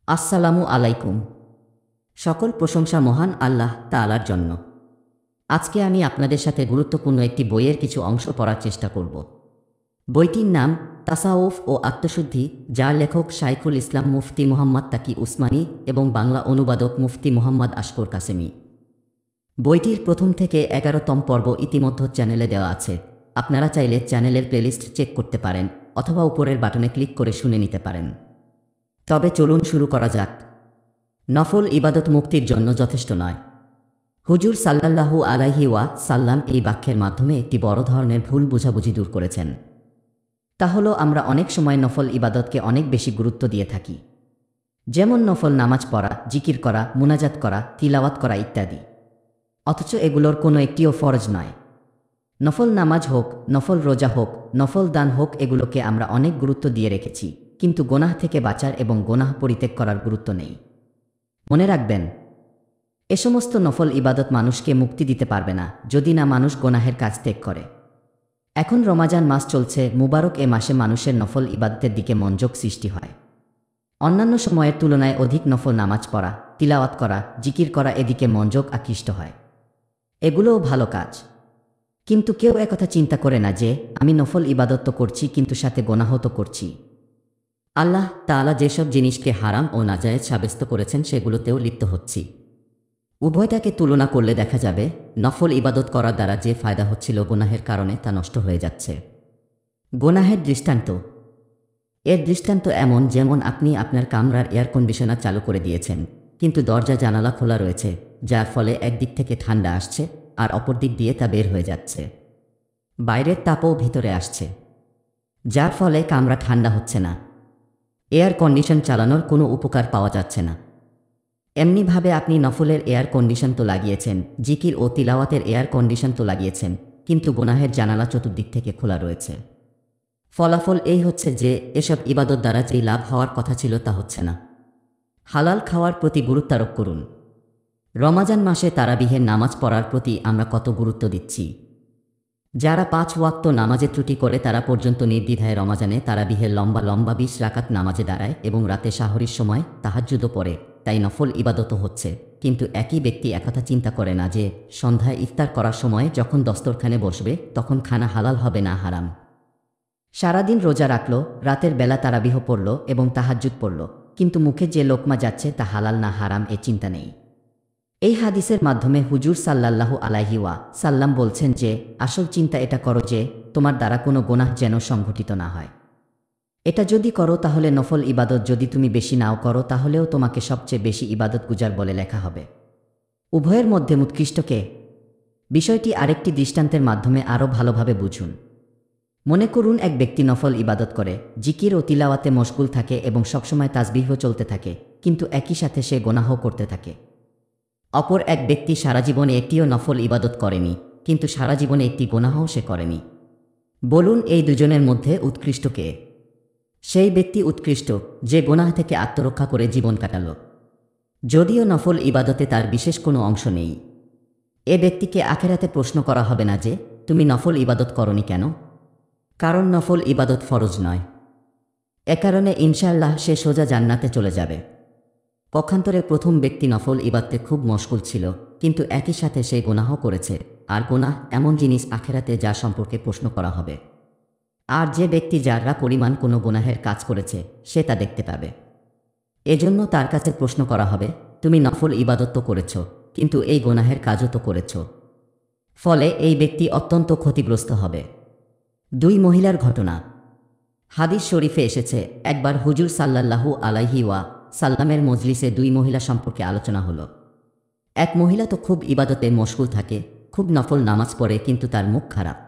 আসসালামু আলাইকুম। সকল প্রশংসা মহান আল্লাহ তাআলার জন্য। আজকে আমি আপনাদের সাথে গুরুত্বপূর্ণ একটি বইয়ের কিছু অংশ পড়ার চেষ্টা করব। বইটির নাম তাসাউফ ও আত্মশুদ্ধি, যার লেখক শাইখুল ইসলাম মুফতি মুহাম্মদ তাকি উসমানী এবং বাংলা অনুবাদক মুফতি মুহাম্মদ আশকর কাসেমি। বইটির প্রথম থেকে 11তম পর্ব ইতিমধ্যে চ্যানেলে দেওয়া আছে। আপনারা চাইলে চ্যানেলের প্লেলিস্ট চেক করতে পারেন অথবা উপরের বাটনে ক্লিক করে শুনে নিতে পারেন। তবে চলুন শুরু করা যাক। নফল ইবাদত মুক্তির জন্য যথেষ্ট নয়। হুজুর সাল্লাল্লাহু আলাইহি ওয়া সাল্লাম এই বাক্যের মাধ্যমে একটি বড় ধরনের ভুল বোঝাবুঝি দূর করেছেন। তা হলো আমরা অনেক সময় নফল ইবাদতকে অনেক বেশি গুরুত্ব দিয়ে থাকি, যেমন নফল নামাজ পড়া, জিকির করা, মুনাজাত করা, তিলাওয়াত করা ইত্যাদি। অথচ এগুলোর কোনো একটিও ফরজ নয়। নফল নামাজ হোক, নফল রোজা হোক, নফল দান হোক, এগুলোকে আমরা অনেক গুরুত্ব দিয়ে রেখেছি, কিন্তু গোনাহ থেকে বাঁচার এবং গোনাহ পরিত্যাগ করার গুরুত্ব নেই। মনে রাখবেন, এ সমস্ত নফল ইবাদত মানুষকে মুক্তি দিতে পারবে না যদি না মানুষ গোনাহের কাজ ত্যাগ করে। এখন রমাজান মাস চলছে, মুবারক এ মাসে মানুষের নফল ইবাদতের দিকে মনোযোগ সৃষ্টি হয়। অন্যান্য সময়ের তুলনায় অধিক নফল নামাজ পড়া, তিলাওয়াত করা, জিকির করা এদিকে মনোযোগ আকৃষ্ট হয়। এগুলোও ভালো কাজ, কিন্তু কেউ একথা চিন্তা করে না যে আমি নফল ইবাদত তো করছি, কিন্তু সাথে গোনাহ তো করছি। আল্লাহ তাআলা যেসব জিনিসকে হারাম ও নাজায়েজ সাব্যস্ত করেছেন সেগুলোতেও লিপ্ত হচ্ছি। উভয়টাকে তুলনা করলে দেখা যাবে নফল ইবাদত করার দ্বারা যে ফায়দা হচ্ছিল, গোনাহের কারণে তা নষ্ট হয়ে যাচ্ছে। গোনাহের দৃষ্টান্ত। এর দৃষ্টান্ত এমন, যেমন আপনি আপনার কামরার এয়ার কন্ডিশনার চালু করে দিয়েছেন, কিন্তু দরজা জানালা খোলা রয়েছে, যার ফলে একদিক থেকে ঠান্ডা আসছে আর অপর দিক দিয়ে তা বের হয়ে যাচ্ছে। বাইরের তাপও ভিতরে আসছে, যার ফলে কামরা ঠান্ডা হচ্ছে না। এয়ার কন্ডিশন চালানোর কোনো উপকার পাওয়া যাচ্ছে না। এমনিভাবে আপনি নফলের এয়ার কন্ডিশন তো লাগিয়েছেন, জিকির ও তিলাওয়াতের এয়ার কন্ডিশন তো লাগিয়েছেন, কিন্তু গুনাহের জানালা চতুর্দিক থেকে খোলা রয়েছে। ফলাফল এই হচ্ছে যে এসব ইবাদত দ্বারা যেই লাভ হওয়ার কথা ছিল তা হচ্ছে না। হালাল খাওয়ার প্রতি গুরুত্বারোপ করুন। রমাজান মাসে তারাবিহের নামাজ পড়ার প্রতি আমরা কত গুরুত্ব দিচ্ছি। যারা 5 ওয়াক্ত নামাজে ত্রুটি করে তারা পর্যন্ত নির্দ্বিধায় রমাজানে তারাবিহের লম্বা লম্বা 20 রাকাত নামাজে দাঁড়ায় এবং রাতে সাহরির সময় তাহাজ্জুদও পড়ে, তাই নফল ইবাদতও হচ্ছে। কিন্তু একই ব্যক্তি একথা চিন্তা করে না যে সন্ধ্যায় ইফতার করার সময় যখন দস্তরখানে বসবে তখন খানা হালাল হবে না হারাম। সারাদিন রোজা রাখল, রাতের বেলা তারাবিহ পড়ল এবং তাহাজ্জুদ পড়ল, কিন্তু মুখে যে লোকমা যাচ্ছে তা হালাল না হারাম এ চিন্তা নেই। এই হাদিসের মাধ্যমে হুজুর সাল্লাল্লাহু আলাইহি ওয়া সাল্লাম বলছেন যে আসল চিন্তা এটা করো যে তোমার দ্বারা কোনো গোনাহ যেন সংঘটিত না হয়। এটা যদি করো তাহলে নফল ইবাদত যদি তুমি বেশি নাও করো তাহলেও তোমাকে সবচেয়ে বেশি ইবাদত গুজার বলে লেখা হবে। উভয়ের মধ্যে উৎকৃষ্ট কে? বিষয়টি আরেকটি দৃষ্টান্তের মাধ্যমে আরও ভালোভাবে বুঝুন। মনে করুন এক ব্যক্তি নফল ইবাদত করে, জিকির ও তিলাওয়াতে মশগুল থাকে এবং সবসময় তাসবিহও চলতে থাকে, কিন্তু একই সাথে সে গোনাহ করতে থাকে। অপর এক ব্যক্তি সারা জীবনে একটিও নফল ইবাদত করেনি, কিন্তু সারা জীবনে একটি গোনাহও সে করেনি। বলুন এই দুজনের মধ্যে উৎকৃষ্ট কে? সেই ব্যক্তি উৎকৃষ্ট যে গোনাহ থেকে আত্মরক্ষা করে জীবন কাটাল, যদিও নফল ইবাদতে তার বিশেষ কোনো অংশ নেই। এ ব্যক্তিকে আখেরাতে প্রশ্ন করা হবে না যে তুমি নফল ইবাদত করনি কেন, কারণ নফল ইবাদত ফরজ নয়। এ কারণে ইনশাআল্লাহ সে সোজা জান্নাতে চলে যাবে। পক্ষান্তরে প্রথম ব্যক্তি নফল ইবাদতে খুব মশগুল ছিল, কিন্তু একই সাথে সে গোনাহ করেছে, আর গোনাহ এমন জিনিস আখেরাতে যা সম্পর্কে প্রশ্ন করা হবে। আর যে ব্যক্তি যারা পরিমাণ কোনো গোনাহের কাজ করেছে সে তা দেখতে পাবে। এজন্য তার কাছে প্রশ্ন করা হবে, তুমি নফল ইবাদত তো করেছ, কিন্তু এই গোনাহের কাজও তো করেছ। ফলে এই ব্যক্তি অত্যন্ত ক্ষতিগ্রস্ত হবে। 2 মহিলার ঘটনা। হাদিস শরীফে এসেছে, একবার হুজুর সাল্লাল্লাহু আলাইহি ওয়া সাল্লামের মজলিসে 2 মহিলা সম্পর্কে আলোচনা হলো। এক মহিলা তো খুব ইবাদতে মশগুল থাকে, খুব নফল নামাজ পড়ে, কিন্তু তার মুখ খারাপ।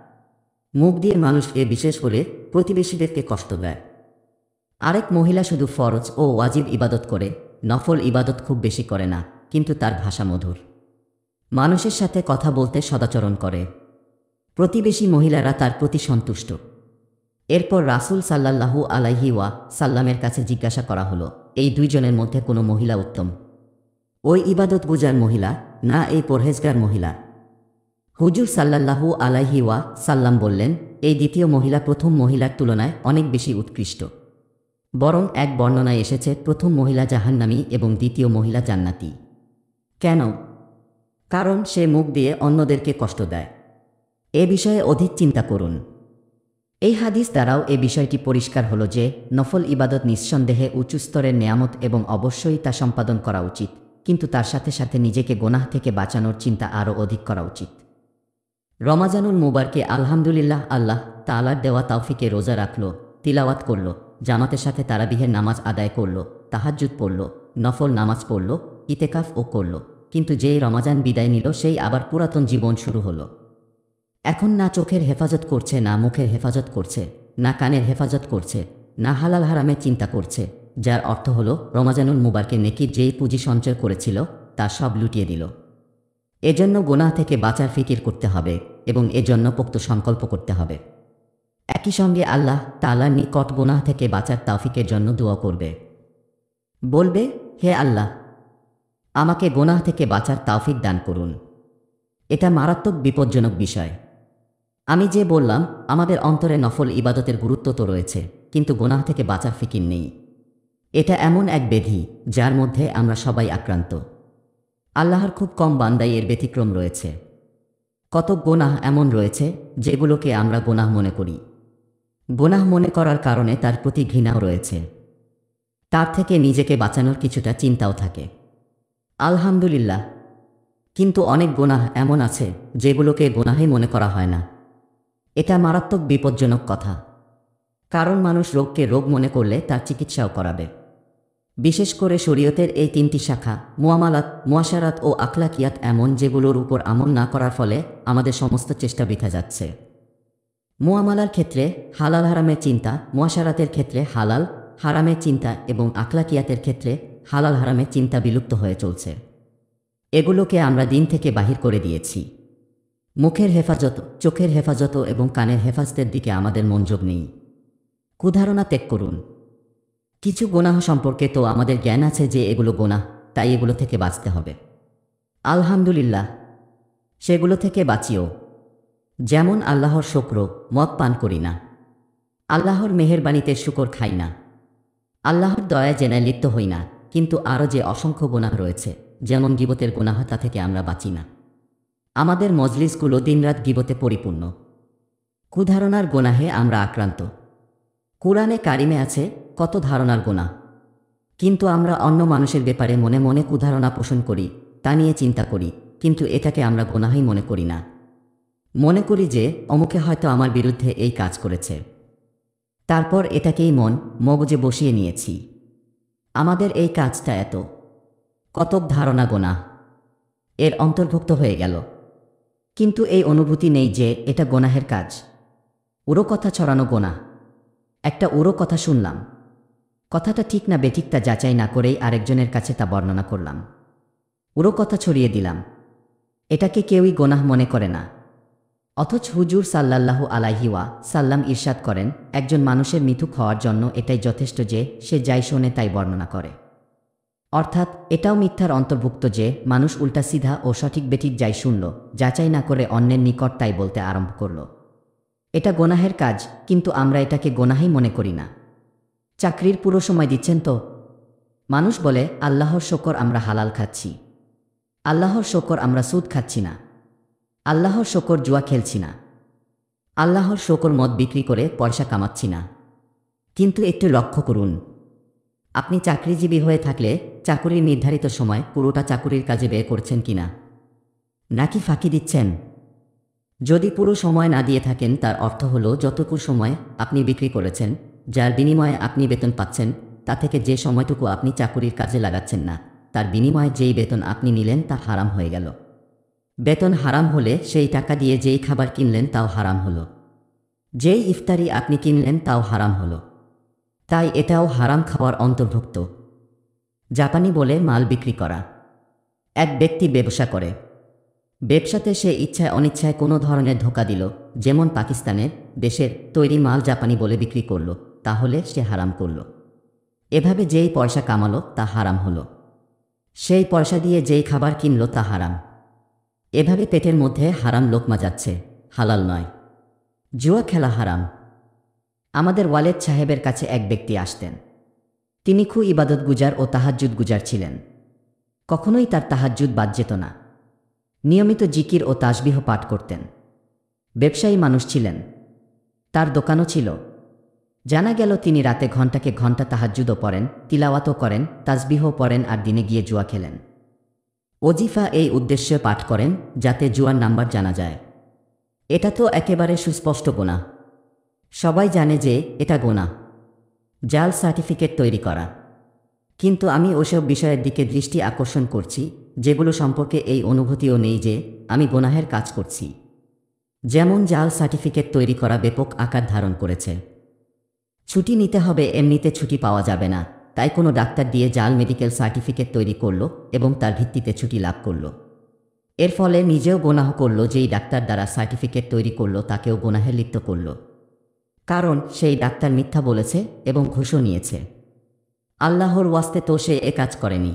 মুখ দিয়ে মানুষকে, বিশেষ করে প্রতিবেশীদেরকে কষ্ট দেয়। আরেক মহিলা শুধু ফরজ ও ওয়াজিব ইবাদত করে, নফল ইবাদত খুব বেশি করে না, কিন্তু তার ভাষা মধুর, মানুষের সাথে কথা বলতে সদাচরণ করে। প্রতিবেশী মহিলারা তার প্রতি সন্তুষ্ট। এরপর রাসূল সাল্লাল্লাহু আলাইহি ওয়া সাল্লামের কাছে জিজ্ঞাসা করা হলো, এই 2 জনের মধ্যে কোনো মহিলা উত্তম? ওই ইবাদত গুজার মহিলা না এই পরহেজগার মহিলা? হুজুর সাল্লাল্লাহু আলাইহি ওয়া সাল্লাম বললেন, এই দ্বিতীয় মহিলা প্রথম মহিলার তুলনায় অনেক বেশি উৎকৃষ্ট। বরং এক বর্ণনায় এসেছে প্রথম মহিলা জাহান্নামী এবং দ্বিতীয় মহিলা জান্নাতি। কেন? কারণ সে মুখ দিয়ে অন্যদেরকে কষ্ট দেয়। এ বিষয়ে অধিক চিন্তা করুন। এই হাদিস দ্বারাও এ বিষয়টি পরিষ্কার হলো যে নফল ইবাদত নিঃসন্দেহে উঁচু স্তরের নেয়ামত এবং অবশ্যই তা সম্পাদন করা উচিত, কিন্তু তার সাথে সাথে নিজেকে গোনাহ থেকে বাঁচানোর চিন্তা আরও অধিক করা উচিত। রমাজানুল মুবারকে আলহামদুলিল্লাহ আল্লাহ তাআলার দেওয়া তৌফিকে রোজা রাখল, তিলাওয়াত করল, জামাতের সাথে তারাবিহের নামাজ আদায় করল, তাহাজ্জুদ পড়ল, নফল নামাজ পড়ল, ইতেকাফও করল, কিন্তু যেই রমাজান বিদায় নিল সেই আবার পুরাতন জীবন শুরু হলো। এখন না চোখের হেফাজত করছে, না মুখের হেফাজত করছে, না কানের হেফাজত করছে, না হালাল হারামের চিন্তা করছে, যার অর্থ হলো রমাজানুল মুবারকে নেকির যেই পুঁজি সঞ্চয় করেছিল তা সব লুটিয়ে দিল। এজন্য গুনাহ থেকে বাঁচার ফিকির করতে হবে এবং এজন্য পোক্ত সংকল্প করতে হবে। একই সঙ্গে আল্লাহ তাআলার নিকট গুনাহ থেকে বাঁচার তৌফিকের জন্য দোয়া করবে। বলবে, হে আল্লাহ, আমাকে গুনাহ থেকে বাঁচার তৌফিক দান করুন। এটা মারাত্মক বিপজ্জনক বিষয়। আমি যে বললাম, আমাদের অন্তরে নফল ইবাদতের গুরুত্ব তো রয়েছে, কিন্তু গুনাহ থেকে বাঁচার ফিকির নেই। এটা এমন এক ব্যাধি যার মধ্যে আমরা সবাই আক্রান্ত। আল্লাহর খুব কম বান্দাই এর ব্যতিক্রম রয়েছে। কত গুনাহ এমন রয়েছে যেগুলোকে আমরা গুনাহ মনে করি। গুনাহ মনে করার কারণে তার প্রতি ঘৃণাও রয়েছে। তার থেকে নিজেকে বাঁচানোর কিছুটা চিন্তাও থাকে। আলহামদুলিল্লাহ। কিন্তু অনেক গুনাহ এমন আছে যেগুলোকে গুনাহই মনে করা হয় না। এটা মারাত্মক বিপজ্জনক কথা। কারণ মানুষ রোগকে রোগ মনে করলে তার চিকিৎসাও করাবে। বিশেষ করে শরীয়তের এই তিনটি শাখা মুআমালাত, মুআশারাত ও আখলাকিয়াত এমন, যেগুলোর উপর আমল না করার ফলে আমাদের সমস্ত চেষ্টা বৃথা যাচ্ছে। মুআমালার ক্ষেত্রে হালাল হারামের চিন্তা, মুআশারাতের ক্ষেত্রে হালাল হারামের চিন্তা এবং আখলাকিয়াতের ক্ষেত্রে হালাল হারামের চিন্তা বিলুপ্ত হয়ে চলছে। এগুলোকে আমরা দিন থেকে বাহির করে দিয়েছি। মুখের হেফাজত, চোখের হেফাজত এবং কানের হেফাজতের দিকে আমাদের মনোযোগ নেই। কুধারণা ত্যাগ করুন। কিছু গুনাহ সম্পর্কে তো আমাদের জ্ঞান আছে যে এগুলো গুনাহ, তাই এগুলো থেকে বাঁচতে হবে। আলহামদুলিল্লাহ, সেগুলো থেকে বাঁচিও। যেমন আল্লাহর শুকর, মদ পান করি না। আল্লাহর মেহেরবানিতে শুকর খাই না। আল্লাহর দয়া জেনায় লিপ্ত হই না। কিন্তু আরও যে অসংখ্য গুনাহ রয়েছে, যেমন গীবতের গুনাহ, তা থেকে আমরা বাঁচি না। আমাদের মজলিসগুলো দিনরাত গীবতে পরিপূর্ণ। কুধারণার গুনাহে আমরা আক্রান্ত। কুরআনে কারিমে আছে কত ধারণার গুনাহ, কিন্তু আমরা অন্য মানুষের ব্যাপারে মনে মনে কুধারণা পোষণ করি, তা নিয়ে চিন্তা করি, কিন্তু এটাকে আমরা গুনাহই মনে করি না। মনে করি যে অমুকে হয়তো আমার বিরুদ্ধে এই কাজ করেছে, তারপর এটাকেই মগজে বসিয়ে নিয়েছি। আমাদের এই কাজটা কতক ধারণা গুনাহ এর অন্তর্ভুক্ত হয়ে গেল, কিন্তু এই অনুভূতি নেই যে এটা গুনাহের কাজ। উড়ো কথা ছড়ানো গুনাহ। একটা উড়ো কথা শুনলাম, কথাটা ঠিক না বেঠিক তা যাচাই না করেই আরেকজনের কাছে তা বর্ণনা করলাম। উড়ো কথা ছড়িয়ে দিলাম। এটাকে কেউই গুনাহ মনে করে না। অথচ হুজুর সাল্লাল্লাহু আলাইহি ওয়াসাল্লাম ইরশাদ করেন, একজন মানুষের মিথুক হওয়ার জন্য এটাই যথেষ্ট যে সে যাই শোনে তাই বর্ণনা করে। অর্থাৎ এটাও মিথ্যার অন্তর্ভুক্ত যে মানুষ উল্টা সিধা ও সঠিক বেঠিক যাই শুনল, যাচাই না করে অন্যের নিকট তাই বলতে আরম্ভ করল। এটা গুনাহের কাজ, কিন্তু আমরা এটাকে গুনাহই মনে করি না। চাকরির পুরো সময় দিচ্ছেন তো? মানুষ বলে, আল্লাহর শকর আমরা হালাল খাচ্ছি, আল্লাহর শকর আমরা সুদ খাচ্ছি না, আল্লাহর শকর জুয়া খেলছি না, আল্লাহর শকর মদ বিক্রি করে পয়সা কামাচ্ছি না। কিন্তু একটু লক্ষ্য করুন, আপনি চাকরিজীবী হয়ে থাকলে চাকুরির নির্ধারিত সময় পুরোটা চাকুরির কাজে ব্যয় করছেন কিনা, নাকি ফাঁকি দিচ্ছেন? যদি পুরো সময় না দিয়ে থাকেন, তার অর্থ হলো যতটুকু সময় আপনি বিক্রি করেছেন, যার বিনিময়ে আপনি বেতন পাচ্ছেন, তা থেকে যে সময়টুকু আপনি চাকুরির কাজে লাগাচ্ছেন না, তার বিনিময়ে যেই বেতন আপনি নিলেন তা হারাম হয়ে গেল। বেতন হারাম হলে সেই টাকা দিয়ে যেই খাবার কিনলেন তাও হারাম হলো, যেই ইফতারি আপনি কিনলেন তাও হারাম হলো। তাই এটাও হারাম খাওয়ার অন্তর্ভুক্ত। জাপানি বলে মাল বিক্রি করা। এক ব্যক্তি ব্যবসা করে। ব্যবসাতে সে ইচ্ছায় অনিচ্ছায় কোনো ধরনের ধোঁকা দিল, যেমন পাকিস্তানের দেশের তৈরি মাল জাপানি বলে বিক্রি করল, তাহলে সে হারাম করল। এভাবে যেই পয়সা কামালো তা হারাম হলো। সেই পয়সা দিয়ে যেই খাবার কিনল তা হারাম। এভাবে পেটের মধ্যে হারাম লোকমা যাচ্ছে, হালাল নয়। জুয়া খেলা হারাম। আমাদের ওয়ালেদ সাহেবের কাছে এক ব্যক্তি আসতেন। তিনি খুব ইবাদত গুজার ও তাহাজ্জুদ গুজার ছিলেন। কখনোই তার তাহাজ্জুদ বাদ যেত না। নিয়মিত জিকির ও তাসবিহ পাঠ করতেন। ব্যবসায়ী মানুষ ছিলেন। তার দোকানও ছিল। জানা গেল তিনি রাতে ঘণ্টাকে ঘণ্টা তাহাজ্জুদও পড়েন, তিলাওয়াতও করেন, তাসবিহও পড়েন আর দিনে গিয়ে জুয়া খেলেন। ওজিফা এই উদ্দেশ্যে পাঠ করেন যাতে জুয়ার নাম্বার জানা যায়। এটা তো একেবারে সুস্পষ্ট গুনাহ। সবাই জানে যে এটা গুনাহ, জাল সার্টিফিকেট তৈরি করা। কিন্তু আমি ওসব বিষয়ের দিকে দৃষ্টি আকর্ষণ করছি যেগুলো সম্পর্কে এই অনুভূতিও নেই যে আমি গুনাহের কাজ করছি। যেমন জাল সার্টিফিকেট তৈরি করা ব্যাপক আকার ধারণ করেছে। ছুটি নিতে হবে, এমনিতে ছুটি পাওয়া যাবে না, তাই কোনো ডাক্তার দিয়ে জাল মেডিকেল সার্টিফিকেট তৈরি করল এবং তার ভিত্তিতে ছুটি লাভ করল। এর ফলে নিজেও গুনাহ করল, যেই ডাক্তার দ্বারা সার্টিফিকেট তৈরি করল তাকেও গুনাহে লিপ্ত করল, কারণ সেই ডাক্তার মিথ্যা বলেছে এবং ঘুষও নিয়েছে। আল্লাহর ওয়াস্তে তো সে এ কাজ করেনি।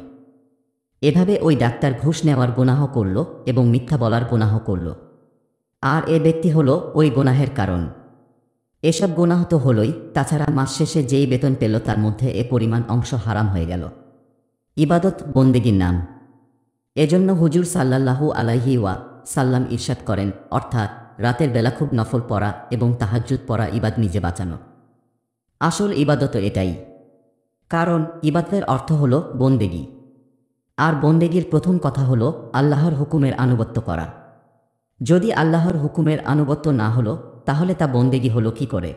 এভাবে ওই ডাক্তার ঘুষ নেওয়ার গুনাহ করল এবং মিথ্যা বলার গুনাহ করল, আর এ ব্যক্তি হল ওই গুনাহের কারণ। এসব গুনাহ তো হলই, তাছাড়া মাস শেষে যেই বেতন পেল তার মধ্যে এ পরিমাণ অংশ হারাম হয়ে গেল। ইবাদত বন্দেগীর নাম। এজন্য হুজুর সাল্লাল্লাহু আলাইহি ওয়া সাল্লাম ইরশাদ করেন, অর্থাৎ রাতের বেলা খুব নফল পড়া এবং তাহাজ্জুদ পড়া ইবাদ নিজে বাঁচানো। আসল ইবাদত এটাই, কারণ ইবাদতের অর্থ হল বন্দেগী। আর বন্দেগীর প্রথম কথা হল আল্লাহর হুকুমের আনুগত্য করা। যদি আল্লাহর হুকুমের আনুগত্য না হলো তাহলে তা বন্দেগী হলো কি করে?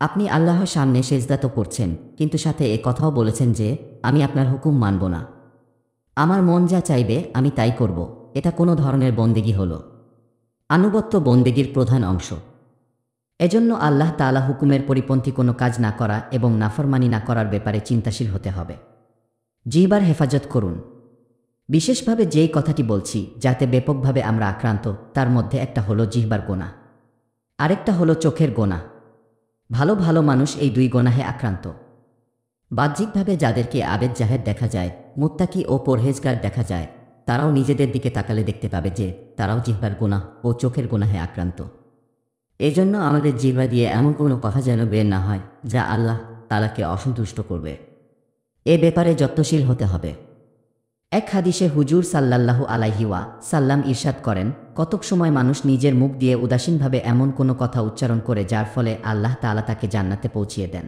আপনি আল্লাহর সামনে সেজদা তো করছেন, কিন্তু সাথে এ কথাও বলেছেন যে আমি আপনার হুকুম মানব না, আমার মন যা চাইবে আমি তাই করব। এটা কোনো ধরনের বন্দেগী হলো? আনুগত্য বন্দেগীর প্রধান অংশ। এজন্য আল্লাহ তাআলা হুকুমের পরিপন্থী কোনো কাজ না করা এবং নাফরমানি না করার ব্যাপারে চিন্তাশীল হতে হবে। জিহ্বার হেফাজত করুন। বিশেষভাবে যেই কথাটি বলছি যাতে ব্যাপকভাবে আমরা আক্রান্ত, তার মধ্যে একটা হলো জিহ্বার গোনাহ, আরেকটা হলো চোখের গোনাহ। ভালো ভালো মানুষ এই দুই গোনাহে আক্রান্ত। বাহ্যিকভাবে যাদেরকে আবেদ জাহেদ দেখা যায়, মুত্তাকি ও পরহেজগার দেখা যায়, তারাও নিজেদের দিকে তাকালে দেখতে পাবে যে তারাও জিহ্বার গোনাহ ও চোখের গোনাহে আক্রান্ত। এজন্য আমাদের জিহ্বা দিয়ে এমন কোনো কথা যেন বের না হয় যা আল্লাহ তাআলাকে অসন্তুষ্ট করবে। এ ব্যাপারে যত্নশীল হতে হবে। এক হাদিসে হুজুর সাল্লাল্লাহু আলাইহি ওয়া সাল্লাম ইরশাদ করেন, কতক সময় মানুষ নিজের মুখ দিয়ে উদাসীনভাবে এমন কোনো কথা উচ্চারণ করে যার ফলে আল্লাহ তাআলা তাকে জান্নাতে পৌঁছিয়ে দেন।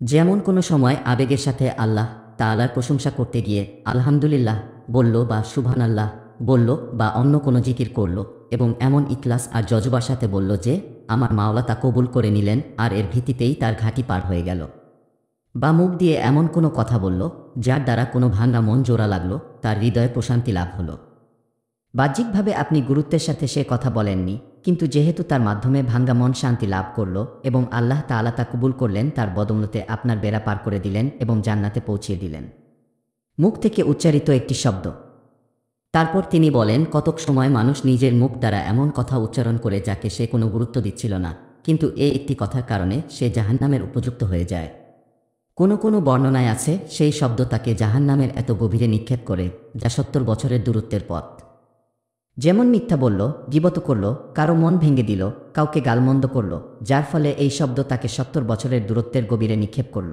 যেমন কোনো সময় আবেগের সাথে আল্লাহ তাআলার প্রশংসা করতে গিয়ে আলহামদুলিল্লাহ বলল বা সুবহানাল্লাহ বলল বা অন্য কোনো জিকির করল এবং এমন ইখলাস আর জজবার সাথে বলল যে আমার মাওলা তা কবুল করে নিলেন, আর এর ভিত্তিতেই তার ঘাঁটি পার হয়ে গেল। বা মুখ দিয়ে এমন কোনো কথা বলল যার দ্বারা কোনো ভাঙা মন জোড়া লাগলো, তার হৃদয়ে প্রশান্তি লাভ হলো। বাহ্যিকভাবে আপনি গুরুত্বের সাথে সে কথা বলেননি, কিন্তু যেহেতু তার মাধ্যমে ভাঙ্গা মন শান্তি লাভ করল এবং আল্লাহ তাআলা তা কবুল করলেন, তার বদৌলতে আপনার বেড়া পার করে দিলেন এবং জান্নাতে পৌঁছিয়ে দিলেন। মুখ থেকে উচ্চারিত একটি শব্দ। তারপর তিনি বলেন, কতক সময় মানুষ নিজের মুখ দ্বারা এমন কথা উচ্চারণ করে যাকে সে কোনো গুরুত্ব দিচ্ছিল না, কিন্তু এই একটি কথার কারণে সে জাহান্নামের উপযুক্ত হয়ে যায়। কোনো কোনো বর্ণনায় আছে সেই শব্দ তাকে জাহান্নামের এত গভীরে নিক্ষেপ করে যা 70 বছরের দূরত্বের পথ। যেমন মিথ্যা বলল, গীবত করল, কারো মন ভেঙে দিল, কাউকে গালমন্দ করল, যার ফলে এই শব্দ তাকে 70 বছরের দূরত্বের গভীরে নিক্ষেপ করল।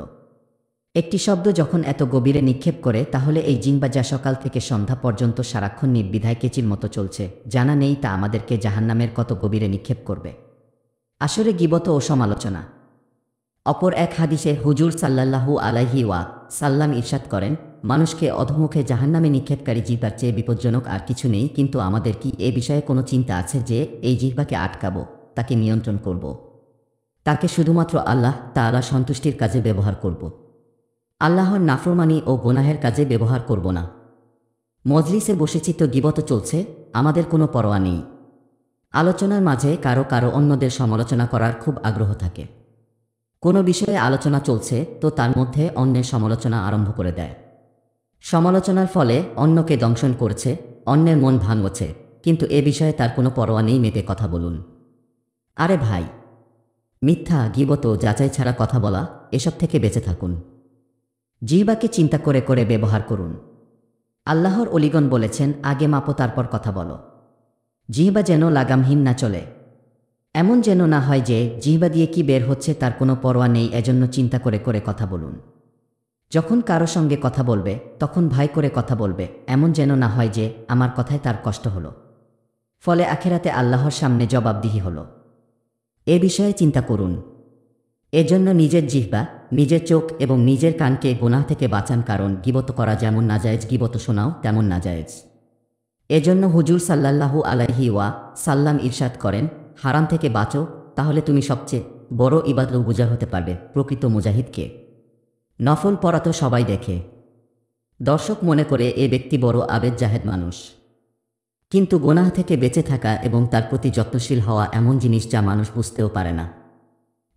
একটি শব্দ যখন এত গভীরে নিক্ষেপ করে তাহলে এই জিহ্বা যা সকাল থেকে সন্ধ্যা পর্যন্ত সারাক্ষণ নির্বিধায় কেচির মতো চলছে, জানা নেই তা আমাদেরকে জাহান্নামের কত গভীরে নিক্ষেপ করবে। আসলে গীবত ও সমালোচনা। অপর এক হাদিসে হুজুর সাল্লাল্লাহু আলাইহি ওয়া সাল্লাম ইরশাদ করেন, মানুষকে অধোমুখে জাহান্নামে নিক্ষেপকারী জিহ্বার চেয়ে বিপজ্জনক আর কিছু নেই, কিন্তু আমাদের কি এ বিষয়ে কোনো চিন্তা আছে যে এই জিহ্বাকে আটকাবো, তাকে নিয়ন্ত্রণ করব, তাকে শুধুমাত্র আল্লাহ তাআলা সন্তুষ্টির কাজে ব্যবহার করব, আল্লাহর নাফরমানি ও গুনাহের কাজে ব্যবহার করব না। মজলিসে বসেছি তো গীবত চলছে, আমাদের কোনো পরোয়া নেই। আলোচনার মাঝে কারো কারো অন্যদের সমালোচনা করার খুব আগ্রহ থাকে। কোনো বিষয়ে আলোচনা চলছে তো তার মধ্যে অন্যের সমালোচনা আরম্ভ করে দেয়। সমালোচনার ফলে অন্যকে দংশন করছে, অন্যের মন ভাঙছে, কিন্তু এ বিষয়ে তার কোনো পরোয়া নেই, মেপে কথা বলুন। আরে ভাই, মিথ্যা, গীবত, যাচাই ছাড়া কথা বলা, এসব থেকে বেঁচে থাকুন। জিহ্বাকে চিন্তা করে করে ব্যবহার করুন। আল্লাহর অলিগণ বলেছেন, আগে মাপো তারপর কথা বলো। জিহ্বা যেন লাগামহীন না চলে। এমন যেন না হয় যে জিহ্বা দিয়ে কি বের হচ্ছে তার কোনো পরোয়া নেই, এজন্য চিন্তা করে করে কথা বলুন। যখন কারো সঙ্গে কথা বলবে তখন ভয় করে কথা বলবে, এমন যেন না হয় যে আমার কথায় তার কষ্ট হলো, ফলে আখেরাতে আল্লাহর সামনে জবাবদিহি হলো। এ বিষয়ে চিন্তা করুন। এজন্য নিজের জিহ্বা, নিজের চোখ এবং নিজের কানকে গুনাহ থেকে বাঁচান, কারণ গীবত করা যেমন নাজায়েজ, গীবত শোনাও তেমন নাজায়েজ। এজন্য হুজুর সাল্লাল্লাহু আলাইহি ওয়া সাল্লাম ইরশাদ করেন, হারাম থেকে বাঁচো, তাহলে তুমি সবচেয়ে বড় ইবাদত গুজার হতে পারবে। প্রকৃত মুজাহিদকে নফল পড়া তো সবাই দেখে, দর্শক মনে করে এ ব্যক্তি বড় আবেদ জাহেদ মানুষ। কিন্তু গুনাহ থেকে বেঁচে থাকা এবং তার প্রতি যত্নশীল হওয়া এমন জিনিস যা মানুষ বুঝতেও পারে না।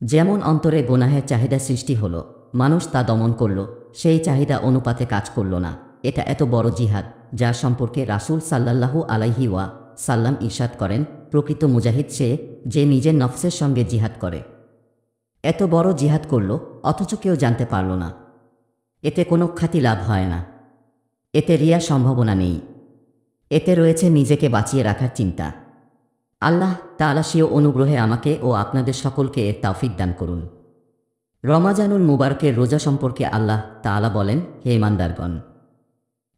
যেমন অন্তরে গুনাহের চাহিদা সৃষ্টি হলো, মানুষ তা দমন করল, সেই চাহিদা অনুপাতে কাজ করল না। এটা এত বড় জিহাদ, যার সম্পর্কে রাসূল সাল্লাল্লাহু আলাইহি ওয়া সাল্লাম ইরশাদ করেন, প্রকৃত মুজাহিদ সে যে নিজের নফসের সঙ্গে জিহাদ করে। এত বড় জিহাদ করল অথচ কেউ জানতে পারল না। এতে কোনো খ্যাতি লাভ হয় না, এতে রিয়া সম্ভাবনা নেই, এতে রয়েছে নিজেকে বাঁচিয়ে রাখার চিন্তা। আল্লাহ তাআলা স্বীয় অনুগ্রহে আমাকে ও আপনাদের সকলকে এর তৌফিক দান করুন। রমাজানুল মুবারকের রোজা সম্পর্কে আল্লাহ তাআলা বলেন, হে ঈমানদারগণ,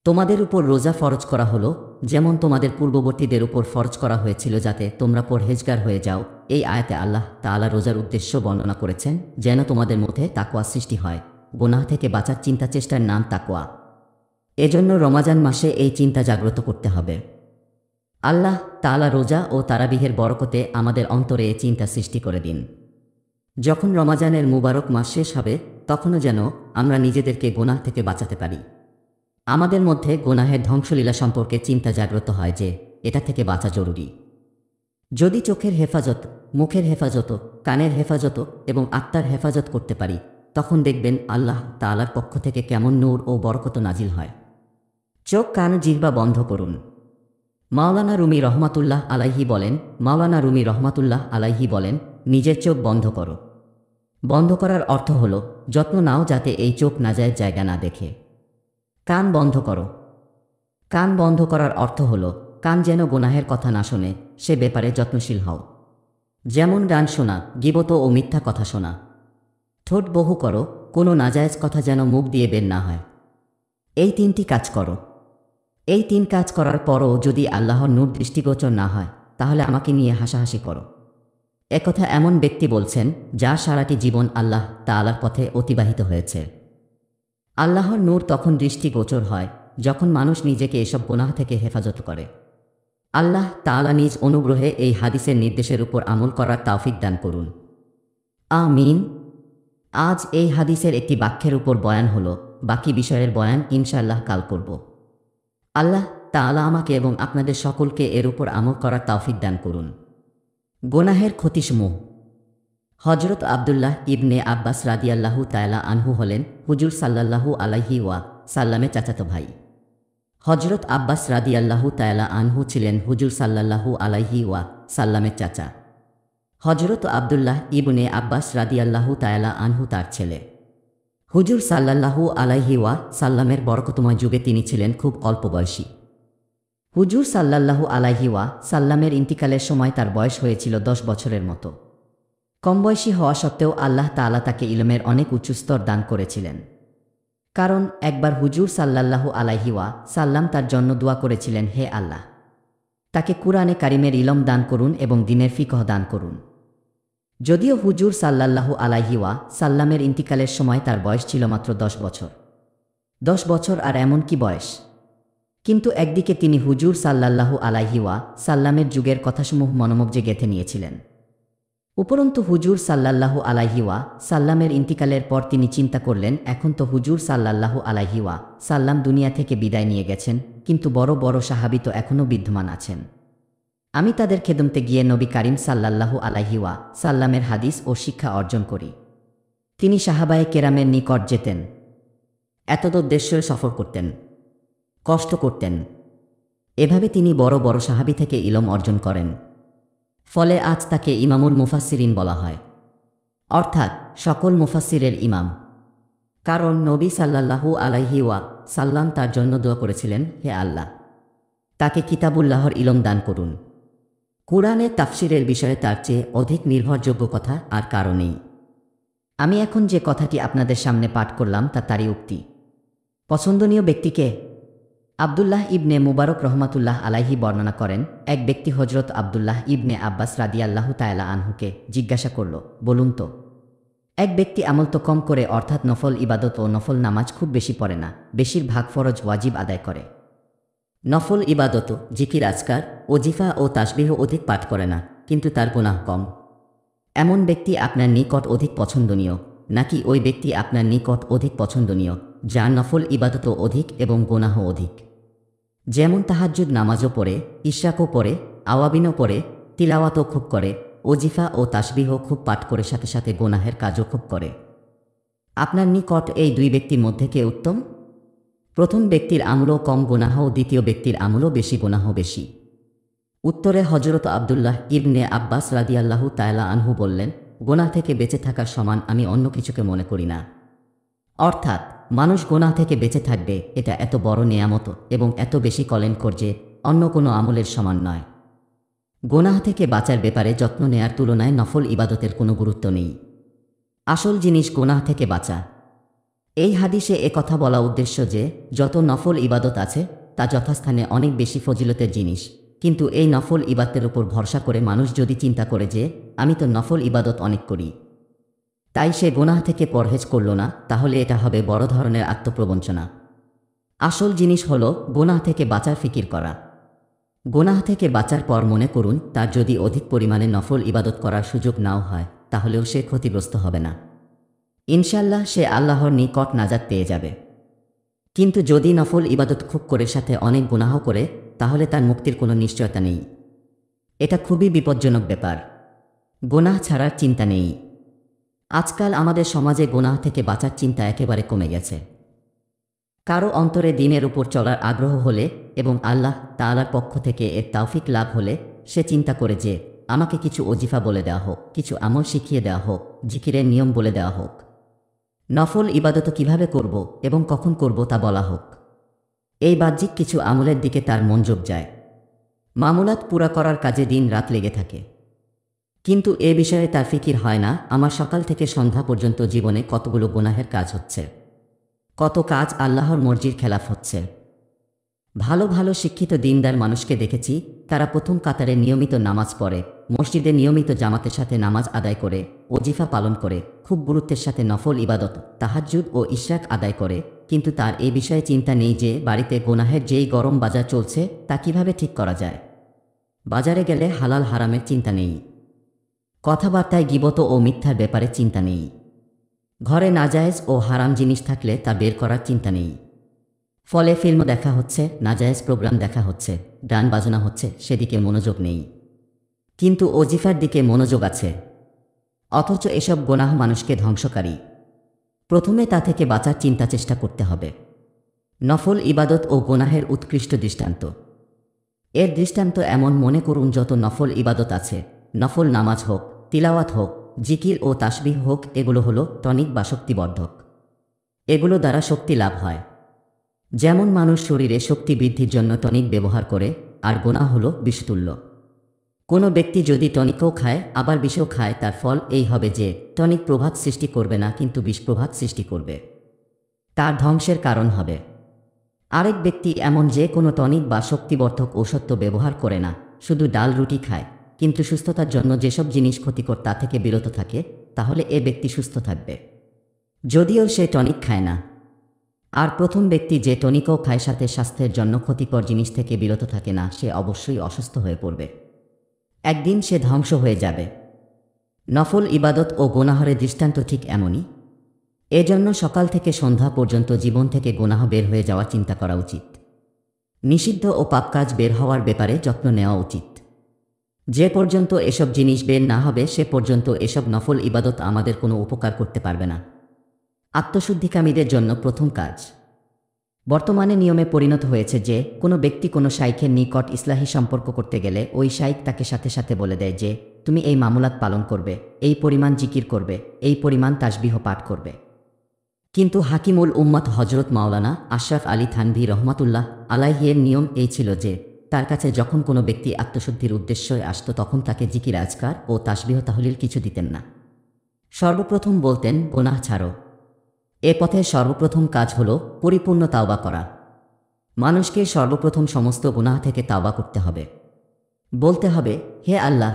তোমাদের উপর রোজা ফরজ করা হলো যেমন তোমাদের পূর্ববর্তীদের উপর ফরজ করা হয়েছিল, যাতে তোমরা পরহেজগার হয়ে যাও। এই আয়াতে আল্লাহ তাআলা রোজার উদ্দেশ্য বর্ণনা করেছেন যেন তোমাদের মধ্যে তাকওয়া সৃষ্টি হয়। গুনাহ থেকে বাঁচার চিন্তা চেষ্টার নাম তাকওয়া। এজন্য রমাজান মাসে এই চিন্তা জাগ্রত করতে হবে। আল্লাহ তাআলা রোজা ও তারাবিহের বরকতে আমাদের অন্তরে এ চিন্তা সৃষ্টি করে দিন। যখন রমাজানের মুবারক মাস শেষ হবে তখনও যেন আমরা নিজেদেরকে গুনাহ থেকে বাঁচাতে পারি। আমাদের মধ্যে গুনাহের ধ্বংসলীলা সম্পর্কে চিন্তা জাগ্রত হয় যে এটা থেকে বাঁচা জরুরি। যদি চোখের হেফাজত, মুখের হেফাজত, কানের হেফাজত এবং আত্মার হেফাজত করতে পারি, তখন দেখবেন আল্লাহ তাআলার পক্ষ থেকে কেমন নূর ও বরকত নাজিল হয়। চোখ, কান, জিহ্বা বন্ধ করুন। মাওলানা রুমি রহমাতুল্লাহ আলাইহি বলেন, নিজের চোখ বন্ধ করো। বন্ধ করার অর্থ হলো যত্ন নাও যাতে এই চোখ নাজায়েজ জায়গা না দেখে। কান বন্ধ করো। কান বন্ধ করার অর্থ হলো কান যেন গুনাহের কথা না শোনে, সে ব্যাপারে যত্নশীল হও। যেমন গান শোনা, গীবত ও মিথ্যা কথা শোনা। ঠোঁট বহু করো, কোনো নাজায়েজ কথা যেন মুখ দিয়ে বের না হয়। এই তিনটি কাজ করো। এই তিন কাজ করার পরও যদি আল্লাহর নূর দৃষ্টিগোচর না হয়, তাহলে আমাকে নিয়ে হাসাহাসি করো। একথা এমন ব্যক্তি বলছেন যার সারাটি জীবন আল্লাহ তাআলার পথে অতিবাহিত হয়েছে। আল্লাহর নূর তখন দৃষ্টিগোচর হয় যখন মানুষ নিজেকে এসব গুনাহ থেকে হেফাজত করে। আল্লাহ তাআলা নিজ অনুগ্রহে এই হাদিসের নির্দেশের উপর আমল করার তৌফিক দান করুন। আমিন। আজ এই হাদিসের একটি বাক্যের উপর বয়ান হলো, বাকি বিষয়ের বয়ান ইনশাআল্লাহ কাল করব। আল্লাহ তাআলা আমাকে এবং আপনাদের সকলকে এর উপর আমল করার তৌফিক দান করুন। গুনাহের ক্ষতিসমূহ। হযরত আব্দুল্লাহ ইবনে আব্বাস রাদিয়াল্লাহু তাআলা আনহু হলেন হুজুর সাল্লাল্লাহু আলাইহি ওয়া সাল্লামের চাচাতো ভাই। হযরত আব্বাস রাদিয়াল্লাহু তাআলা আনহু ছিলেন হুজুর সাল্লাল্লাহু আলাইহি ওয়া সাল্লামের চাচা। হযরত আব্দুল্লাহ ইবনে আব্বাস রাদিয়াল্লাহু তাআলা আনহু তার ছেলে। হুজুর সাল্লাল্লাহু আলাইহি ওয়া সাল্লামের বরকতময় যুগে তিনি ছিলেন খুব অল্প বয়সী। হুজুর সাল্লাল্লাহু আলাইহি ওয়া সাল্লামের ইন্তিকালের সময় তার বয়স হয়েছিল 10 বছরের মতো। কম বয়সী হওয়া সত্ত্বেও আল্লাহ তাআলা তাকে ইলমের অনেক উচ্চ স্তর দান করেছিলেন। কারণ একবার হুজুর সাল্লাল্লাহু আলাইহি ওয়া সাল্লাম তার জন্য দোয়া করেছিলেন, হে আল্লাহ, তাকে কুরআনে কারিমের ইলম দান করুন এবং দ্বীনের ফিকহ দান করুন। যদিও হুজুর সাল্লাল্লাহু আলাইহি ওয়া সাল্লামের ইন্তিকালের সময় তার বয়স ছিল মাত্র 10 বছর। 10 বছর আর এমন কি বয়স! কিন্তু একদিকে তিনি হুজুর সাল্লাল্লাহু আলাইহি ওয়া সাল্লামের যুগের কথাসমূহ মনোমজ্জে গেঁথে নিয়েছিলেন। উপরন্তু হুজুর সাল্লাল্লাহু আলাইহি ওয়া সাল্লামের ইন্তিকালের পর তিনি চিন্তা করলেন, এখন তো হুজুর সাল্লাল্লাহু আলাইহি ওয়া সাল্লাম দুনিয়া থেকে বিদায় নিয়ে গেছেন, কিন্তু বড় বড় সাহাবী তো এখনও বিদ্যমান আছেন। আমি তাদের খেদমতে গিয়ে নবী কারীম সাল্লাল্লাহু আলাইহি ওয়া সাল্লামের হাদিস ও শিক্ষা অর্জন করি। তিনি সাহাবায়ে কেরামের নিকট যেতেন, এতদূর দেশে সফর করতেন, কষ্ট করতেন। এভাবে তিনি বড় বড় সাহাবী থেকে ইলম অর্জন করেন। ফলে আজ তাকে ইমামুল মুফাসসিরিন বলা হয়, অর্থাৎ সকল মুফাসসিরের ইমাম। কারণ নবী সাল্লাল্লাহু আলাইহি ওয়া সাল্লাম তার জন্য দোয়া করেছিলেন, হে আল্লাহ, তাকে কিতাবুল্লাহর ইলম দান করুন। কুরআনের তাফসিরের বিষয়ে তার চেয়ে অধিক নির্ভরযোগ্য কথা আর কারো নেই। আমি এখন যে কথাটি আপনাদের সামনে পাঠ করলাম তা তারই উক্তি। পছন্দনীয় ব্যক্তিকে আব্দুল্লাহ ইবনে মুবারক রহমাতুল্লাহ আলাইহি বর্ণনা করেন, এক ব্যক্তি হজরত আব্দুল্লাহ ইবনে আব্বাস রাদিয়াল্লাহু তাআলা আনহুকে জিজ্ঞাসা করল, বলুন তো, এক ব্যক্তি আমল তো কম করে, অর্থাৎ নফল ইবাদত ও নফল নামাজ খুব বেশি পড়ে না, বেশিরভাগ ফরজ ওয়াজিব আদায় করে। নফল ইবাদত জিকির আজকার ওজিফা ও তাসবিহ অধিক পাঠ করে না, কিন্তু তার গুনাহ কম। এমন ব্যক্তি আপনার নিকট অধিক পছন্দনীয়, নাকি ওই ব্যক্তি আপনার নিকট অধিক পছন্দনীয় যার নফল ইবাদতও অধিক এবং গুনাহ অধিক? যেমন তাহাজ্জুদ নামাজও পড়ে, ইশরাকও পড়ে, আওয়াবিনও পড়ে, তিলাওয়াতও খুব করে, ওজিফা ও তাসবিহ খুব পাঠ করে, সাথে সাথে গুনাহের কাজও খুব করে। আপনার নিকট এই দুই ব্যক্তির মধ্যে কে উত্তম? প্রথম ব্যক্তির আমলও কম গুনাহ, দ্বিতীয় ব্যক্তির আমলও বেশি গুনাহ বেশি। উত্তরে হজরত আব্দুল্লাহ ইবনে আব্বাস রাদিয়াল্লাহু তাআলা আনহু বললেন, গুনাহ থেকে বেঁচে থাকার সমান আমি অন্য কিছুকে মনে করি না। অর্থাৎ মানুষ গুনাহ থেকে বেঁচে থাকবে, এটা এত বড় নেয়ামত এবং এত বেশি কল্যাণকর যে অন্য কোনো আমলের সমান নয়। গুনাহ থেকে বাঁচার ব্যাপারে যত্ন নেয়ার তুলনায় নফল ইবাদতের কোনো গুরুত্ব নেই। আসল জিনিস গুনাহ থেকে বাঁচা। এই হাদিসে কথা বলা উদ্দেশ্য যে যত নফল ইবাদত আছে তা যথাস্থানে অনেক বেশি ফজিলতের জিনিস, কিন্তু এই নফল ইবাদতের উপর ভরসা করে মানুষ যদি চিন্তা করে যে আমি তো নফল ইবাদত অনেক করি, তাই সে গুনাহ থেকে পরহেজ করল না, তাহলে এটা হবে বড় ধরনের আত্মপ্রবঞ্চনা। আসল জিনিস হল গুনাহ থেকে বাঁচার ফিকির করা। গুনাহ থেকে বাঁচার পর মনে করুন তার যদি অধিক পরিমাণে নফল ইবাদত করার সুযোগ নাও হয়, তাহলেও সে ক্ষতিগ্রস্ত হবে না। ইনশাল্লাহ সে আল্লাহর নিকট নাজাত পেয়ে যাবে। কিন্তু যদি নফল ইবাদত খুব করে সাথে অনেক গুনাহ করে, তাহলে তার মুক্তির কোনো নিশ্চয়তা নেই। এটা খুবই বিপজ্জনক ব্যাপার। গুনাহ ছাড়ার চিন্তা নেই। আজকাল আমাদের সমাজে গুনাহ থেকে বাঁচার চিন্তা একেবারে কমে গেছে। কারো অন্তরে দ্বীনের উপর চলার আগ্রহ হলে এবং আল্লাহ তাআলার পক্ষ থেকে এর তৌফিক লাভ হলে সে চিন্তা করে যে আমাকে কিছু ওজিফা বলে দেওয়া হোক, কিছু আমল শিখিয়ে দেওয়া হোক, জিকিরের নিয়ম বলে দেওয়া হোক, নফল ইবাদত কিভাবে করব এবং কখন করব তা বলা হোক। এই বাহ্যিক কিছু আমলের দিকে তার মনোযোগ যায়। মামুলাত পুরা করার কাজে দিন রাত লেগে থাকে, কিন্তু এ বিষয়ে তার ফিকির হয় না আমার সকাল থেকে সন্ধ্যা পর্যন্ত জীবনে কতগুলো গুনাহের কাজ হচ্ছে, কত কাজ আল্লাহর মর্জির খেলাফ হচ্ছে। ভালো ভালো শিক্ষিত দিনদার মানুষকে দেখেছি, তারা প্রথম কাতারে নিয়মিত নামাজ পড়ে, মসজিদে নিয়মিত জামাতের সাথে নামাজ আদায় করে, ওজিফা পালন করে, খুব গুরুত্বের সাথে নফল ইবাদত তাহাজ্জুদ ও ইশরাক আদায় করে, কিন্তু তার এ বিষয়ে চিন্তা নেই যে বাড়িতে গুনাহের যেই গরম বাজার চলছে তা কিভাবে ঠিক করা যায়। বাজারে গেলে হালাল হারামের চিন্তা নেই, কথাবার্তায় গীবত ও মিথ্যার ব্যাপারে চিন্তা নেই, ঘরে নাজায়েজ ও হারাম জিনিস থাকলে তা বের করার চিন্তা নেই। ফলে ফিল্ম দেখা হচ্ছে, নাজায়েজ প্রোগ্রাম দেখা হচ্ছে, গান বাজনা হচ্ছে, সেদিকে মনোযোগ নেই, কিন্তু ওজিফার দিকে মনোযোগ আছে। অথচ এসব গুনাহ মানুষকে ধ্বংসকারী। প্রথমে তা থেকে বাঁচার চিন্তা চেষ্টা করতে হবে। নফল ইবাদত ও গুনাহের উৎকৃষ্ট দৃষ্টান্ত। এর দৃষ্টান্ত এমন, মনে করুন যত নফল ইবাদত আছে, নফল নামাজ হোক, তিলাওয়াত হোক, জিকির ও তাসবিহ হোক, এগুলো হলো টনিক বা শক্তিবর্ধক। এগুলো দ্বারা শক্তি লাভ হয়। যেমন মানুষ শরীরে শক্তি বৃদ্ধির জন্য টনিক ব্যবহার করে, আর গুনাহ হলো বিষতুল্য। কোনো ব্যক্তি যদি টনিকও খায় আবার বিষও খায়, তার ফল এই হবে যে টনিক প্রভাত সৃষ্টি করবে না, কিন্তু বিষ প্রভাত সৃষ্টি করবে, তার ধ্বংসের কারণ হবে। আরেক ব্যক্তি এমন যে কোনো টনিক বা শক্তিবর্ধক ঔষধ তো ব্যবহার করে না, শুধু ডাল রুটি খায়, কিন্তু সুস্থতার জন্য যেসব জিনিস ক্ষতিকর তা থেকে বিরত থাকে, তাহলে এ ব্যক্তি সুস্থ থাকবে, যদিও সে টনিক খায় না। আর প্রথম ব্যক্তি যে টনিকও খায় সাথে স্বাস্থ্যের জন্য ক্ষতিকর জিনিস থেকে বিরত থাকে না, সে অবশ্যই অসুস্থ হয়ে পড়বে, একদিন সে ধ্বংস হয়ে যাবে। নফল ইবাদত ও গুনাহের দৃষ্টান্ত ঠিক এমনই। এজন্য সকাল থেকে সন্ধ্যা পর্যন্ত জীবন থেকে গুনাহ বের হয়ে যাওয়ার চিন্তা করা উচিত। নিষিদ্ধ ও পাপ কাজ বের হওয়ার ব্যাপারে যত্ন নেওয়া উচিত। যে পর্যন্ত এসব জিনিস বের না হবে সে পর্যন্ত এসব নফল ইবাদত আমাদের কোনো উপকার করতে পারবে না। আত্মশুদ্ধিকামীদের জন্য প্রথম কাজ। বর্তমানে নিয়মে পরিণত হয়েছে যে কোনো ব্যক্তি কোনো শাইখের নিকট ইসলাহি সম্পর্ক করতে গেলে ওই শাইখ তাকে সাথে সাথে বলে দেয় যে তুমি এই মামুলাত পালন করবে, এই পরিমাণ জিকির করবে, এই পরিমাণ তাসবিহ পাঠ করবে। কিন্তু হাকিমুল উম্মত হজরত মাওলানা আশরাফ আলী থানভী রহমাতুল্লাহ আলাইহির নিয়ম এই ছিল যে তার কাছে যখন কোনো ব্যক্তি আত্মশুদ্ধির উদ্দেশ্যে আসত তখন তাকে জিকির আজকার ও তাসবিহ তাহলিল কিছু দিতেন না। সর্বপ্রথম বলতেন, গুনাহ ছাড়ো। এ পথে সর্বপ্রথম কাজ হল পরিপূর্ণ তাওবা করা। মানুষকে সর্বপ্রথম সমস্ত গুনাহ থেকে তাওবা করতে হবে। বলতে হবে, হে আল্লাহ,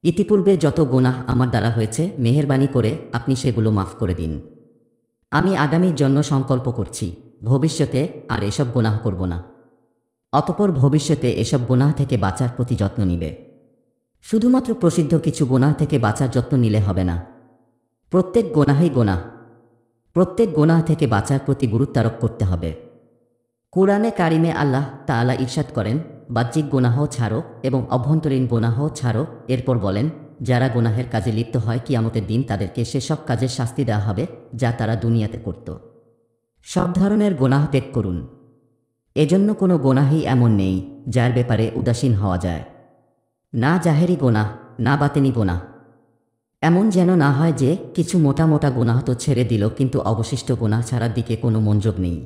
ইতিপূর্বে যত গুনাহ আমার দ্বারা হয়েছে, মেহেরবানি করে আপনি সেগুলো মাফ করে দিন। আমি আগামীর জন্য সংকল্প করছি, ভবিষ্যতে আর এসব গুনাহ করব না। অতঃপর ভবিষ্যতে এসব গুনাহ থেকে বাঁচার প্রতি যত্ন নিবে। শুধুমাত্র প্রসিদ্ধ কিছু গুনাহ থেকে বাঁচার যত্ন নিলে হবে না। প্রত্যেক গুনাহই গুনাহ। প্রত্যেক গুনাহ থেকে বাঁচার প্রতি গুরুত্বারোপ করতে হবে। কুরআনে কারিমে আল্লাহ তাআলা ইরশাদ করেন, বাহ্যিক গুনাহ ছাড়ো এবং অভ্যন্তরীণ গুনাহ ছাড়ো। এরপর বলেন, যারা গুনাহের কাজে লিপ্ত হয় কিয়ামতের দিন তাদেরকে সেসব কাজের শাস্তি দেওয়া হবে যা তারা দুনিয়াতে করত। সব ধরনের গুনাহ ত্যাগ করুন। এজন্য কোনো গুনাহই এমন নেই যার ব্যাপারে উদাসীন হওয়া যায়। না জাহেরি গুনাহ, না বাতেনি গুনাহ। এমন যেন না হয় যে কিছু মোটা মোটা গুনাহ তো ছেড়ে দিল, কিন্তু অবশিষ্ট গুনাহ ছাড়ার দিকে কোনো মনোযোগ নেই।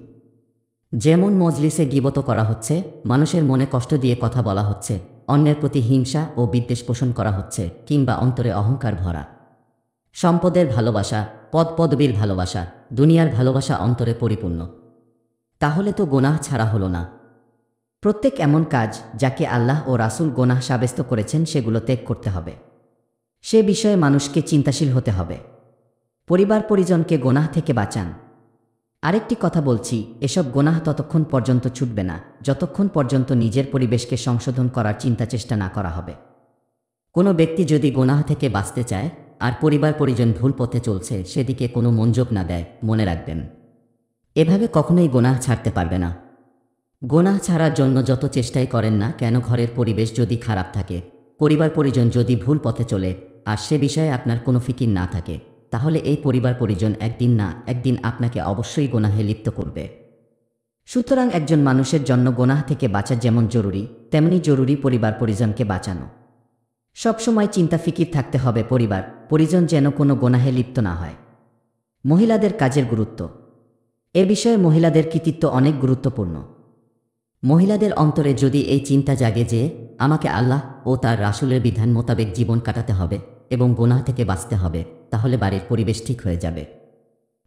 যেমন মজলিসে গীবত করা হচ্ছে, মানুষের মনে কষ্ট দিয়ে কথা বলা হচ্ছে, অন্যের প্রতি হিংসা ও বিদ্বেষ পোষণ করা হচ্ছে, কিংবা অন্তরে অহংকার ভরা। সম্পদের ভালোবাসা, পদ পদবীর ভালোবাসা, দুনিয়ার ভালোবাসা অন্তরে পরিপূর্ণ। তাহলে তো গুনাহ ছাড়া হলো না। প্রত্যেক এমন কাজ যাকে আল্লাহ ও রাসূল গুনাহ সাব্যস্ত করেছেন সেগুলো ত্যাগ করতে হবে। সে বিষয়ে মানুষকে চিন্তাশীল হতে হবে। পরিবার পরিজনকে গুনাহ থেকে বাঁচান। আরেকটি কথা বলছি, এসব গুনাহ ততক্ষণ পর্যন্ত ছুটবে না যতক্ষণ পর্যন্ত নিজের পরিবেশকে সংশোধন করার চিন্তা চেষ্টা না করা হবে। কোনো ব্যক্তি যদি গুনাহ থেকে বাঁচতে চায় আর পরিবার পরিজন ভুল পথে চলছে সেদিকে কোনো মনোযোগ না দেয়, মনে রাখবেন, এভাবে কখনোই গুনাহ ছাড়তে পারবে না। গুনাহ ছাড়ার জন্য যত চেষ্টাই করেন না কেন, ঘরের পরিবেশ যদি খারাপ থাকে, পরিবার পরিজন যদি ভুল পথে চলে আর সে বিষয়ে আপনার কোনো ফিকির না থাকে, তাহলে এই পরিবার পরিজন একদিন না একদিন আপনাকে অবশ্যই গুনাহে লিপ্ত করবে। সুতরাং একজন মানুষের জন্য গুনাহ থেকে বাঁচা যেমন জরুরি, তেমনি জরুরি পরিবার পরিজনকে বাঁচানো। সবসময় চিন্তা ফিকির থাকতে হবে পরিবার পরিজন যেন কোনো গুনাহে লিপ্ত না হয়। মহিলাদের কাজের গুরুত্ব। এ বিষয়ে মহিলাদের কৃতিত্ব অনেক গুরুত্বপূর্ণ। মহিলাদের অন্তরে যদি এই চিন্তা জাগে যে আমাকে আল্লাহ ও তার রাসূলের বিধান মোতাবেক জীবন কাটাতে হবে এবং গুনাহ থেকে বাঁচতে হবে, তাহলে বাড়ির পরিবেশ ঠিক হয়ে যাবে।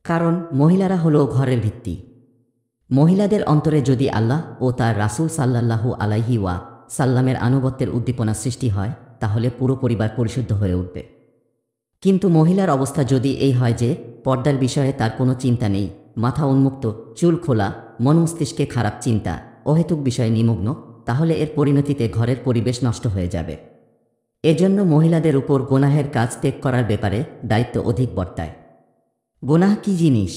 কারণ মহিলারা হলো ঘরের ভিত্তি। মহিলাদের অন্তরে যদি আল্লাহ ও তার রাসূল সাল্লাল্লাহু আলাইহি ওয়া সাল্লামের আনুগত্যের উদ্দীপনা সৃষ্টি হয়, তাহলে পুরো পরিবার পরিশুদ্ধ হয়ে উঠবে। কিন্তু মহিলার অবস্থা যদি এই হয় যে পর্দার বিষয়ে তার কোনো চিন্তা নেই, মাথা উন্মুক্ত, চুল খোলা, মন মস্তিষ্কে খারাপ চিন্তা, অহেতুক বিষয়ে নিমগ্ন, তাহলে এর পরিণতিতে ঘরের পরিবেশ নষ্ট হয়ে যাবে। এজন্য মহিলাদের উপর গুনাহের কাজ ত্যাগ করার ব্যাপারে দায়িত্ব অধিক বর্তায়। গুনাহ কি জিনিস?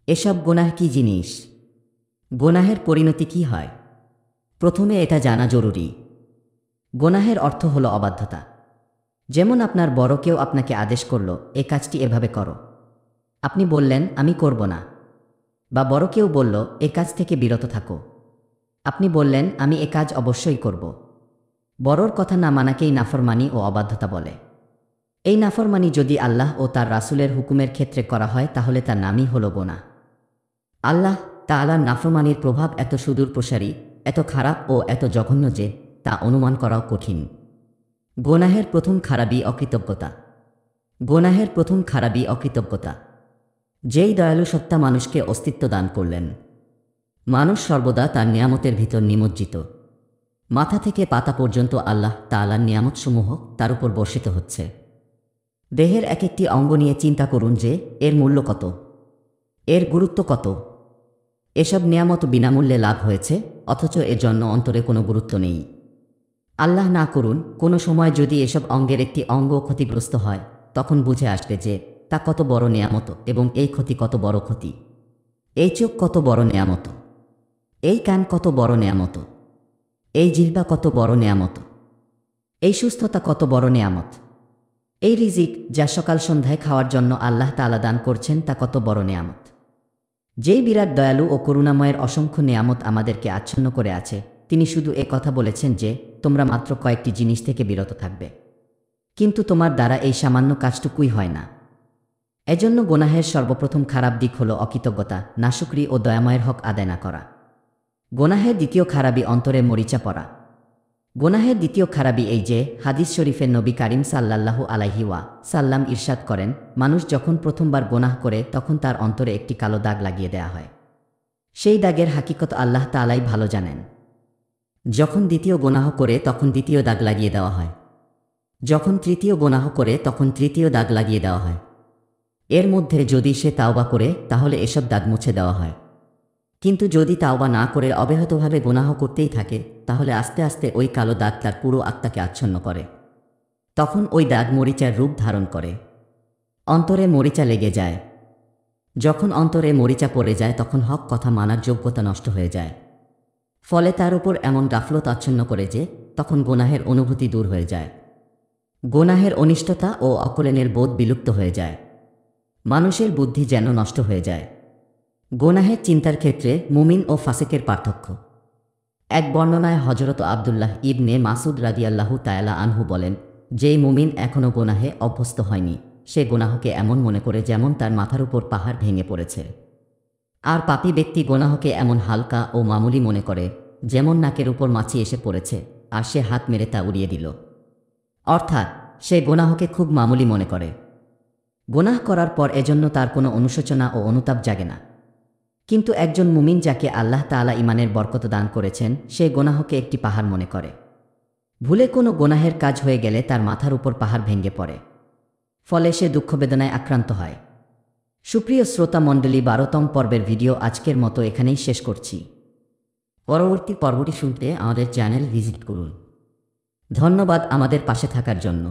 এসব গুনাহ কি জিনিস? গুনাহের পরিণতি কি হয়? প্রথমে এটা জানা জরুরি। গুনাহের অর্থ হলো অবাধ্যতা। যেমন আপনার বড় কেউ আপনাকে আদেশ করল, এ কাজটি এভাবে করো। আপনি বললেন, আমি করব না। বা বড় কেউ বলল, এ কাজ থেকে বিরত থাকো। আপনি বললেন, আমি এ কাজ অবশ্যই করব। বড়র কথা না মানাকেই নাফরমানি ও অবাধ্যতা বলে। এই নাফরমানি যদি আল্লাহ ও তার রাসূলের হুকুমের ক্ষেত্রে করা হয় তাহলে তার নামই হলো গুনাহ। আল্লাহ তাআলার নাফরমানির প্রভাব এত সুদূর প্রসারী, এত খারাপ ও এত জঘন্য যে তা অনুমান করাও কঠিন। গুনাহের প্রথম খারাপই অকৃতজ্ঞতা। গুনাহের প্রথম খারাপই অকৃতজ্ঞতা। যেই দয়ালু সত্তা মানুষকে অস্তিত্ব দান করলেন, মানুষ সর্বদা তার নিয়ামতের ভিতর নিমজ্জিত। মাথা থেকে পাতা পর্যন্ত আল্লাহ তাআলার নিয়ামতসমূহ তার উপর বর্ষিত হচ্ছে। দেহের এক একটি অঙ্গ নিয়ে চিন্তা করুন যে এর মূল্য কত, এর গুরুত্ব কত। এসব নিয়ামত বিনামূল্যে লাভ হয়েছে, অথচ এর জন্য অন্তরে কোনো গুরুত্ব নেই। আল্লাহ না করুন কোনো সময় যদি এসব অঙ্গের একটি অঙ্গ ক্ষতিগ্রস্ত হয়, তখন বুঝে আসবে যে তা কত বড় নেয়ামত এবং এই ক্ষতি কত বড় ক্ষতি। এই চোখ কত বড় নেয়ামত, এই কান কত বড় নেয়ামত, এই জিহ্বা কত বড় নেয়ামত, এই সুস্থতা কত বড় নেয়ামত, এই রিজিক যা সকাল সন্ধ্যায় খাওয়ার জন্য আল্লাহ তাআলা দান করছেন তা কত বড় নেয়ামত। যেই বিরাট দয়ালু ও করুণাময়ের অসংখ্য নেয়ামত আমাদেরকে আচ্ছন্ন করে আছে, তিনি শুধু এ কথা বলেছেন যে তোমরা মাত্র কয়েকটি জিনিস থেকে বিরত থাকবে, কিন্তু তোমার দ্বারা এই সামান্য কাজটুকুই হয় না। এজন্য গুনাহের সর্বপ্রথম খারাপ দিক হল অকৃতজ্ঞতা, নাশুকরি ও দয়াময়ের হক আদায় না করা। গুনাহের দ্বিতীয় খারাপই অন্তরে মরিচা পড়া। গুনাহের দ্বিতীয় খারাপি এই যে, হাদিস শরীফের নবী কারিম সাল্লাল্লাহু আলাইহি সাল্লাম ইরশাদ করেন, মানুষ যখন প্রথমবার গুনাহ করে তখন তার অন্তরে একটি কালো দাগ লাগিয়ে দেয়া হয়। সেই দাগের হাকিকত আল্লাহ তাআলাই ভালো জানেন। যখন দ্বিতীয় গুনাহ করে তখন দ্বিতীয় দাগ লাগিয়ে দেওয়া হয়, যখন তৃতীয় গুনাহ করে তখন তৃতীয় দাগ লাগিয়ে দেওয়া হয়। এর মধ্যে যদি সে তাওবা করে তাহলে এসব দাগ মুছে দেওয়া হয়, কিন্তু যদি তাওবা না করে অব্যাহতভাবে গুনাহ করতেই থাকে তাহলে আস্তে আস্তে ওই কালো দাগ তার পুরো আত্মাকে আচ্ছন্ন করে। তখন ওই দাগ মরিচার রূপ ধারণ করে, অন্তরে মরিচা লেগে যায়। যখন অন্তরে মরিচা পড়ে যায় তখন হক কথা মানার যোগ্যতা নষ্ট হয়ে যায়। ফলে তার উপর এমন গাফলত আচ্ছন্ন করে যে তখন গুনাহের অনুভূতি দূর হয়ে যায়, গুনাহের অনিষ্টতা ও অকলেনের বোধ বিলুপ্ত হয়ে যায়, মানুষের বুদ্ধি যেন নষ্ট হয়ে যায়। গুনাহের চিন্তার ক্ষেত্রে মুমিন ও ফাসিকের পার্থক্য। এক বর্ণনায় হযরত আব্দুল্লাহ ইবনে মাসুদ রাদিয়াল্লাহু তাআলা আনহু বলেন, যেই মুমিন এখনও গুনাহে অভ্যস্ত হয়নি সে গুনাহকে এমন মনে করে যেমন তার মাথার উপর পাহাড় ভেঙে পড়েছে। আর পাপী ব্যক্তি গুনাহকে এমন হালকা ও মামুলি মনে করে যেমন নাকের উপর মাছি এসে পড়েছে আর সে হাত মেরে তা উড়িয়ে দিল। অর্থাৎ সে গুনাহকে খুব মামুলি মনে করে। গুনাহ করার পর এজন্য তার কোনো অনুশোচনা ও অনুতাপ জাগে না। কিন্তু একজন মুমিন যাকে আল্লাহ তাআলা ঈমানের বরকত দান করেছেন সে গুনাহকে একটি পাহাড় মনে করে। ভুলে কোনো গুনাহের কাজ হয়ে গেলে তার মাথার উপর পাহাড় ভেঙে পড়ে, ফলে সে দুঃখবেদনায় আক্রান্ত হয়। সুপ্রিয় শ্রোতা মণ্ডলী, 12তম পর্বের ভিডিও আজকের মতো এখানেই শেষ করছি। পরবর্তী পর্বটি শুনতে আমাদের চ্যানেল ভিজিট করুন। ধন্যবাদ আমাদের পাশে থাকার জন্য।